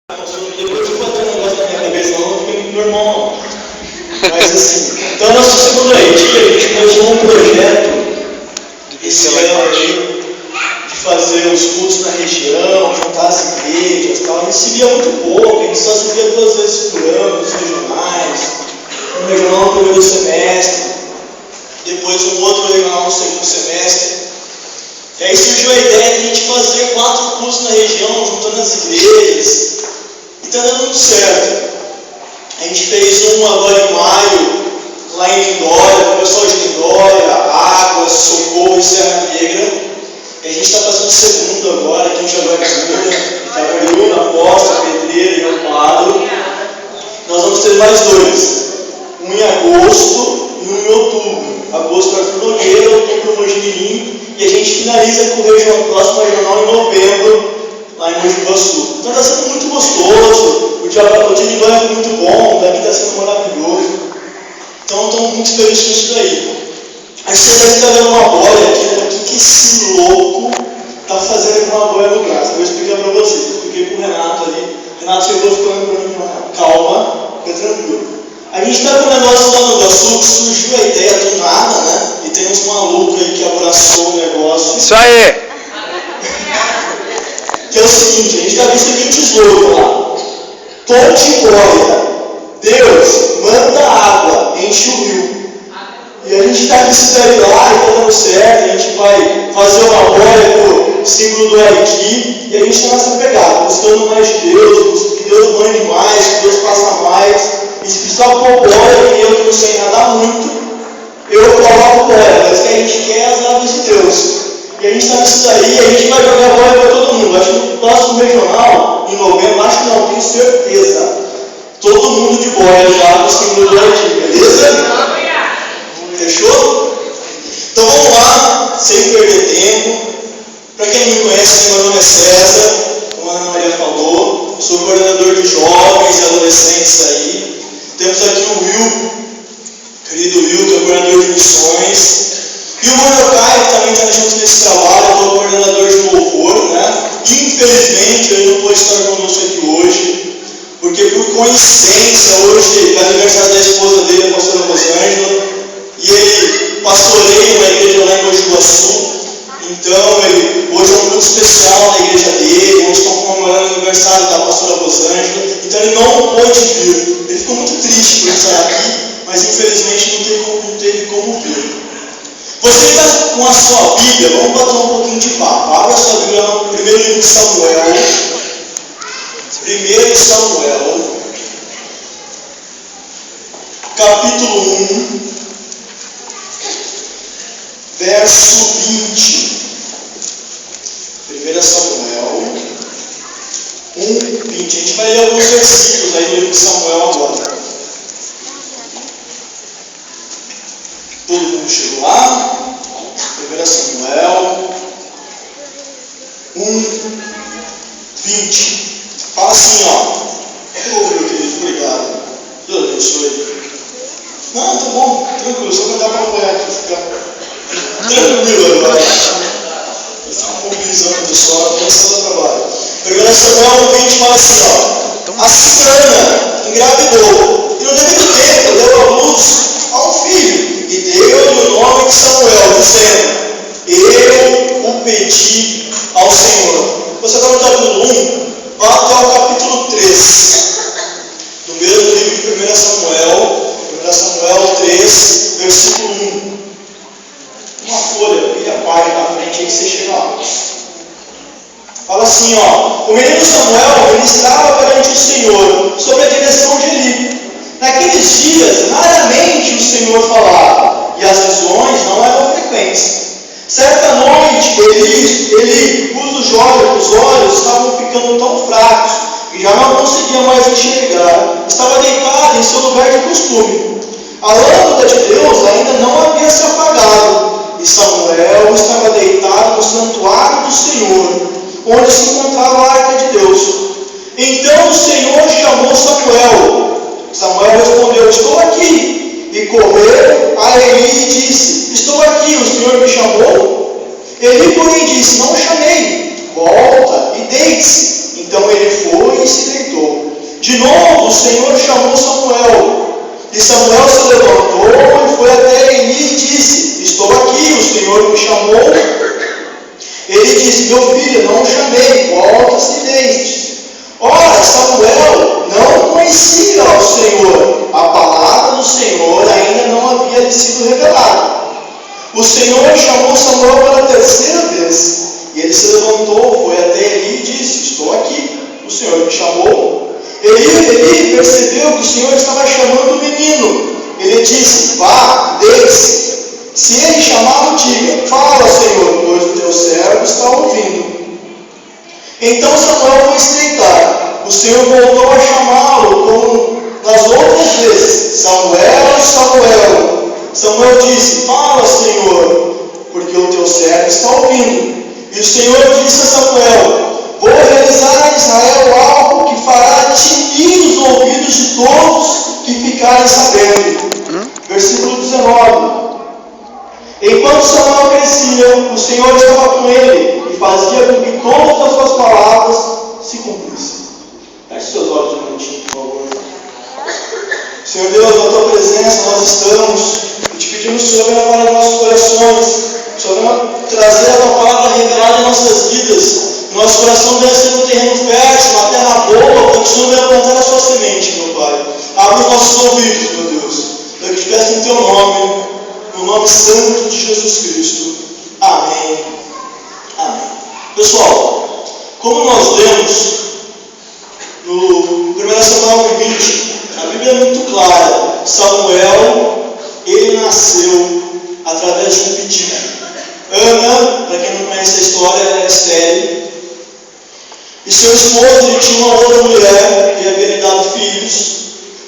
Depois eu vou botar um negócio na minha cabeça, não fica muito normal. Mas assim, então nossa segunda leitura, a gente começou um projeto esse ano aí, de fazer os cultos na região, juntar as igrejas e tal. A gente se via muito pouco, a gente só se via 2 vezes por ano, nos regionais, um regional no primeiro semestre, depois um outro regional no segundo semestre. E aí surgiu a ideia de a gente fazer 4 cultos na região, juntando as igrejas, e está dando muito certo. A gente fez um agora em maio, lá em Lindóia, com o pessoal de Lindóia, Águas, Socorro e Serra Negra. E a gente está fazendo o segundo agora, aqui em Jaguariúna, Itaguariúna, Aposta, Pedreira e Amparo. Nós vamos ter mais 2, um em agosto e um em outubro. Agosto para Arthur Nogueira, outubro para Mojimirim, e a gente finaliza com o próximo regional em novembro, lá em Mogi Guaçu. Então está sendo muito gostoso, o dia de Lindóia é muito bom, daqui está sendo maravilhoso. Então estou muito feliz com isso daí. Aí você deve estar vendo uma boia aqui, né? O que esse louco está fazendo com uma boia no braço? Eu vou explicar para vocês. Eu expliquei para o Renato ali. Renato chegou ficando para mim, calma, fica tranquilo. A gente está com um negócio lá no Iguaçu que surgiu a ideia do nada, né? E tem uns malucos aí que abraçou o negócio. Isso aí! Que é o seguinte, a gente está com o seguinte slogan lá. Ponte boia. Deus, manda água, enche o rio. E a gente está nesse daí lá, e está dando certo, a gente vai fazer uma boia com o símbolo do Haiti, e a gente está nessa pegada, buscando mais de Deus, que Deus mande mais, que Deus faça mais. E se precisar pôr boia, e eu que não sei nadar muito, eu coloco boia, mas o que a gente quer é as águas de Deus. E a gente está nisso daí, e a gente vai jogar boia para todo mundo. Acho que no próximo regional, em novembro, acho que não, tenho certeza. Todo mundo de boia já no símbolo do Haiti, beleza? Fechou? Então vamos lá, sem perder tempo. Para quem não me conhece, meu nome é César, como a Ana Maria falou, sou coordenador de jovens e adolescentes aí. Temos aqui o Will, querido Will, que é coordenador de missões. E o Mordecai, que também está junto nesse trabalho, eu sou coordenador de louvor, né? Infelizmente, ele não pôde estar conosco aqui hoje, porque por coincidência, hoje é aniversário da esposa dele, a pastora Rosângela, e ele pastoreia uma igreja lá em Mogi Guaçu. Então, hoje é um culto especial na igreja dele, onde estão comemorando o aniversário da pastora Rosângela. Então, ele não pôde vir. Ele ficou muito triste por estar aqui, mas infelizmente não teve como vir. Você está com a sua Bíblia, vamos bater um pouquinho de papo. Abra a sua Bíblia no primeiro livro de Samuel. 1 Samuel, capítulo 1, verso 20. 1 Samuel 1, 20. A gente vai ler alguns versículos aí no livro de Samuel agora. Todo mundo chegou lá? 1 Samuel 1, 20. Fala assim, ó. Meu querido, obrigado. Deus abençoe. Não, tá bom, tranquilo, só cantar para apoiar aqui, ficar tranquilo agora. Mobilizando o pessoal, começando o trabalho. 1 Samuel 20 fala assim, ó. A cigana engravidou, e no devido tempo deu à luz a um filho, e deu-lhe o nome de Samuel, dizendo: Eu o pedi ao Senhor. Você está no capítulo 1, vá até o capítulo 3, do mesmo livro de 1 Samuel 3, versículo 1. Uma folha, vira a página na frente aí que você chega lá. Fala assim, ó. O menino Samuel ministrava perante o Senhor, sob a direção de Eli. Naqueles dias, raramente o Senhor falava, e as visões não eram frequentes. Certa noite, Eli, cujos olhos estavam ficando tão fracos, que já não conseguia mais enxergar, estava deitado em seu lugar de costume. A lâmpada de Deus ainda não havia se apagado, e Samuel estava deitado no santuário do Senhor, onde se encontrava a arca de Deus. Então o Senhor chamou Samuel. Samuel respondeu: Estou aqui. E correu a Eli e disse: Estou aqui, o Senhor me chamou? Eli, porém, disse: Não o chamei. Volta e deite-se. Então ele foi e se deitou. De novo o Senhor chamou Samuel. E Samuel se levantou e foi até Eli e disse: estou aqui, o Senhor me chamou. Ele disse: meu filho, não o chamei, volta-se e deite. Ora, Samuel não conhecia ao Senhor, a palavra do Senhor ainda não havia lhe sido revelada. O Senhor chamou Samuel pela terceira vez, e ele se levantou, foi até Eli e disse: estou aqui, o Senhor me chamou. Eli percebeu que o Senhor estava chamando o menino. Ele disse: vá, deite-se. Se ele chamá-lo, diga: fala, Senhor, pois o teu servo está ouvindo. Então Samuel foi se deitar. O Senhor voltou a chamá-lo como nas outras vezes: Samuel, Samuel. Samuel disse: fala, Senhor, porque o teu servo está ouvindo. E o Senhor disse a Samuel: vou realizar em Israel algo que fará tinir os ouvidos de todos que ficarem sabendo. Versículo 19. Enquanto Samuel crescia, o Senhor estava com ele e fazia com que todas as suas palavras se cumprissem. Feche seus olhos um minutinho, por favor. Senhor Deus, na tua presença nós estamos e te pedimos, Senhor, venha para os nossos corações. Senhor, venha trazer a tua palavra revelada em nossas vidas. Nosso coração deve ser um terreno fértil, uma terra boa, para que o Senhor venha plantar a sua semente, meu Pai. Abre os nossos ouvidos, meu Deus. Eu te peço em teu nome, no nome santo de Jesus Cristo. Amém. Amém. Pessoal, como nós lemos no 1 Samuel 20, a Bíblia é muito clara. Samuel, ele nasceu através de um pedido. Ana, para quem não conhece a história, era estéril. E seu esposo, ele tinha uma outra mulher que havia lhe dado filhos.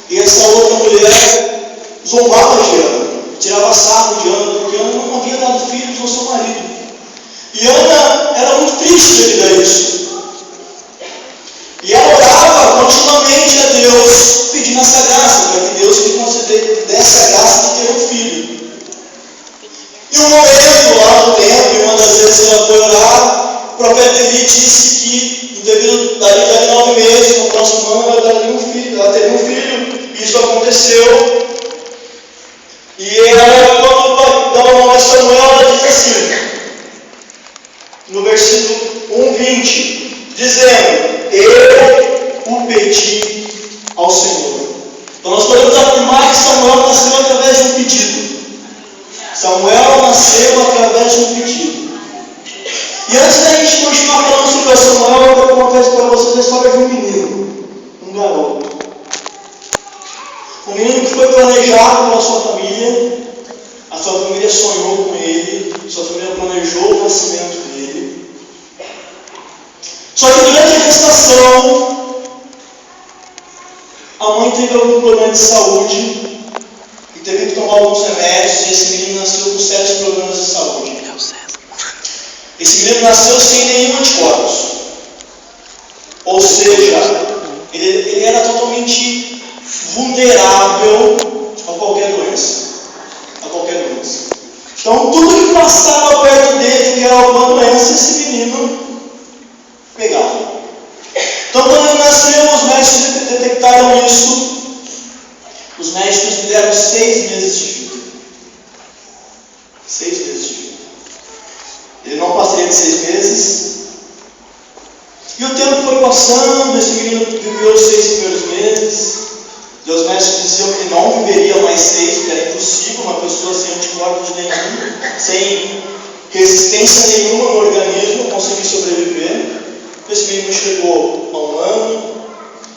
E essa outra mulher zombava de Ana, tirava sarro de Ana, porque Ana não havia dado filhos ao seu marido. E Ana era muito triste devido a isso. E ela orava continuamente a Deus, pedindo essa graça, para que Deus lhe desse a graça de ter um filho. E um momento lá no templo, uma das vezes ela foi orar, o profeta Eli disse que dali 9 meses, no próximo ano, ela teria um filho. Isso aconteceu. E ela, quando dá o nome a Samuel, ela diz assim, no versículo 1:20, dizendo: eu o pedi ao Senhor. Então nós podemos afirmar que Samuel nasceu através de um pedido. Samuel nasceu através de um pedido. E antes da gente continuar falando sobre Samuel, eu vou contar para vocês a história de um menino, um garoto. Um menino que foi planejado pela sua família. A sua família sonhou com ele, sua família planejou o nascimento dele. Só que durante a gestação, a mãe teve algum problema de saúde e teve que tomar alguns remédios, e esse menino nasceu com sérios problemas de saúde. Esse menino nasceu sem nenhum anticorpos. Ou seja, ele era totalmente vulnerável a qualquer doença. Então, tudo que passava perto dele, que era alguma doença, esse menino pegava. Então, quando ele nasceu, os médicos detectaram isso. Os médicos lhe deram 6 meses de vida. 6 meses de vida. Ele não passaria de 6 meses. E o tempo foi passando, esse menino viveu os 6 primeiros meses. E os médicos diziam que não viveria mais 6, porque era impossível uma pessoa sem anticorpos nenhum, sem resistência nenhuma no organismo, conseguir sobreviver. Esse menino chegou a 1 ano,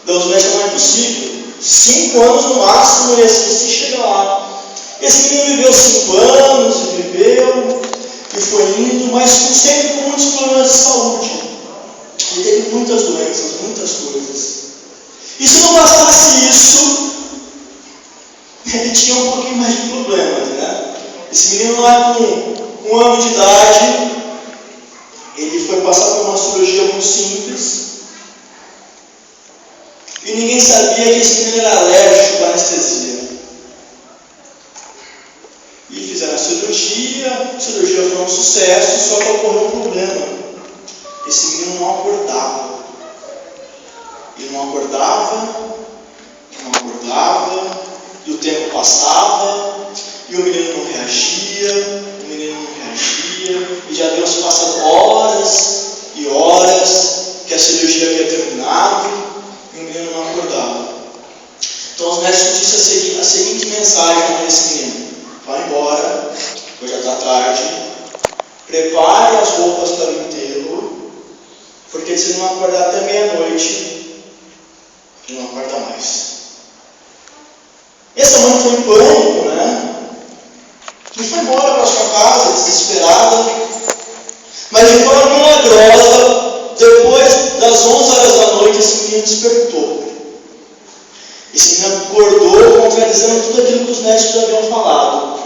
Deus médicos não é possível. 5 anos no máximo, e assim se chega lá. Esse menino viveu 5 anos, e viveu, e foi indo, mas sempre com muitos problemas de saúde. Ele teve muitas doenças, muitas coisas. E se não bastasse isso, ele tinha um pouquinho mais de problemas, né? Esse menino lá com 1 ano de idade, ele foi passar por uma cirurgia muito simples. E ninguém sabia que esse menino era alérgico à anestesia. E fizeram a cirurgia foi um sucesso, só que ocorreu um problema. Esse menino não acordava. E não acordava, e o tempo passava, e o menino não reagia, e já haviam se passado horas e horas que a cirurgia havia terminado, e o menino não acordava. Então os médicos disseram a seguinte mensagem para esse menino: vá embora, hoje já está tarde, prepare as roupas para o enterro, porque se não acordar até meia-noite, ele não acorda mais. E essa mãe foi em pânico, né? E foi embora para sua casa, desesperada. Mas de forma milagrosa, depois das 11 horas da noite, esse menino despertou. Esse menino acordou, contradizendo tudo aquilo que os médicos haviam falado.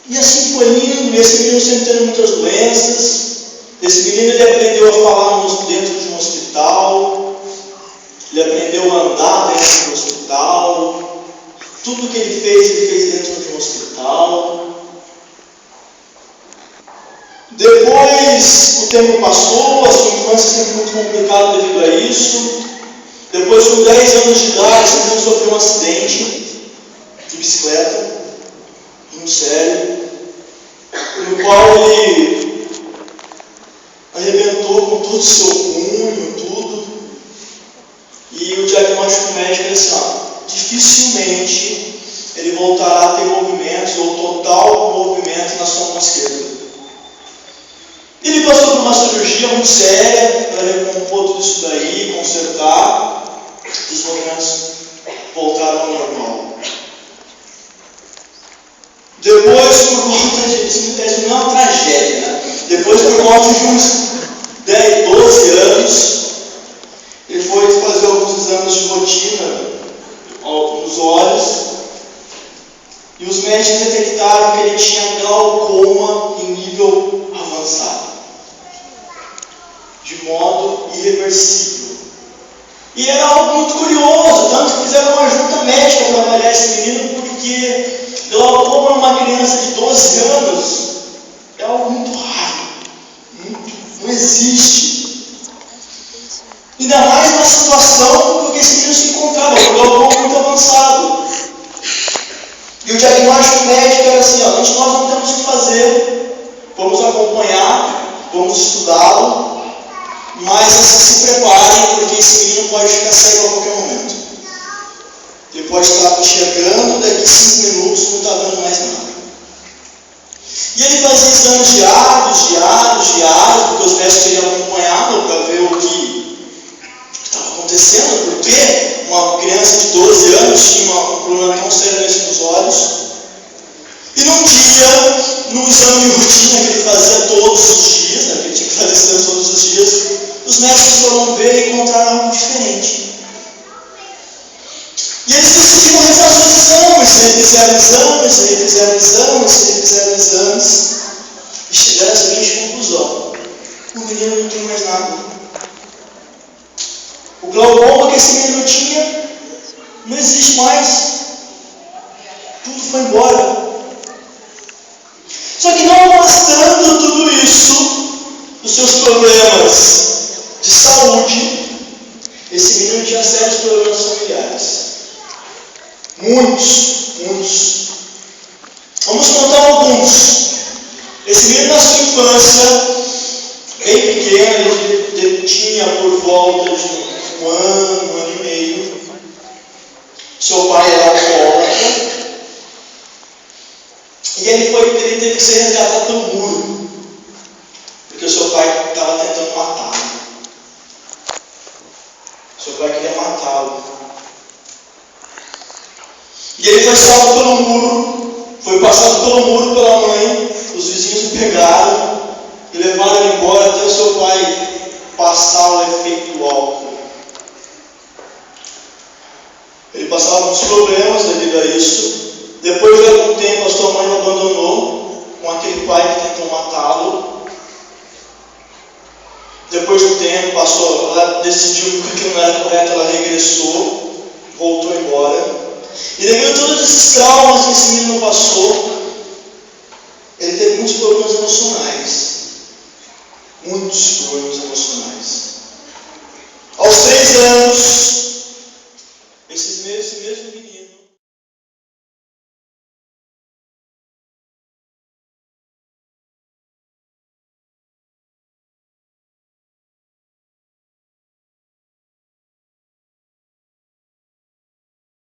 E assim foi indo. Esse menino sempre tendo muitas doenças. Esse menino ele aprendeu a falar dentro de um hospital. Ele aprendeu a andar dentro de um hospital. Tudo que ele fez dentro de um hospital. Depois o tempo passou, a sua infância sempre muito complicada devido a isso. Depois, com 10 anos de idade, ele sofreu um acidente de bicicleta, muito sério, no qual ele arrebentou com todo o seu punho, tudo. E o diagnóstico médico é assim: dificilmente ele voltará a ter movimentos ou total movimento na sua mão esquerda. Ele passou por uma cirurgia muito séria para recompor tudo isso daí, consertar, e os movimentos voltaram ao normal. Depois, por volta de, isso não é uma tragédia, né? Depois, por volta de uns 10, 12 anos, ele foi fazer alguns exames de rotina nos olhos, e os médicos detectaram que ele tinha glaucoma em nível avançado, de modo irreversível. E era algo muito curioso, tanto que fizeram uma junta médica para avaliar esse menino, porque glaucoma numa criança de 12 anos é algo muito raro, não existe. Ainda mais na situação que esse menino se encontrava, com glaucoma muito avançado. E o diagnóstico médico era assim: nós não temos o que fazer, vamos acompanhar, vamos estudá-lo, mas se preparem, porque esse menino pode ficar cego a qualquer momento. Ele pode estar enxergando, daqui 5 minutos não está dando mais nada. E ele fazia exames diários, porque os médicos queriam acompanhá-lo para ver o que estava acontecendo, porque uma criança de 12 anos tinha um problema tão sério nos olhos. E num dia, no exame de rotina que ele fazia todos os dias, né, que ele tinha que fazer todos os dias, os médicos foram ver e encontraram algo diferente. E eles decidiram refazer os exames, refizeram exames, e chegaram à seguinte conclusão: o menino não tem mais nada. O glaucoma que esse menino tinha não existe mais. Tudo foi embora. Só que não bastando tudo isso, os seus problemas de saúde, esse menino tinha sérios problemas familiares. Muitos. Vamos contar alguns. Esse menino, na sua infância, bem pequeno, ele tinha por volta de um ano e meio. Seu pai era alcoólatra. E ele teve que ser resgatado pelo muro, porque o seu pai estava tentando matá-lo. Seu pai queria matá-lo. E ele foi salvo pelo muro, foi passado pelo muro pela mãe. Os vizinhos o pegaram e levaram ele embora até o seu pai passar o efeito do álcool. Ele passava muitos problemas devido a isso. Depois de algum tempo, a sua mãe o abandonou com aquele pai que tentou matá-lo. Depois de um tempo, ela decidiu que aquilo não era correto, ela regressou, voltou embora. E devido a todos esses traumas que esse menino passou, ele teve muitos problemas emocionais. Muitos problemas transtornos emocionais. Aos 3 anos,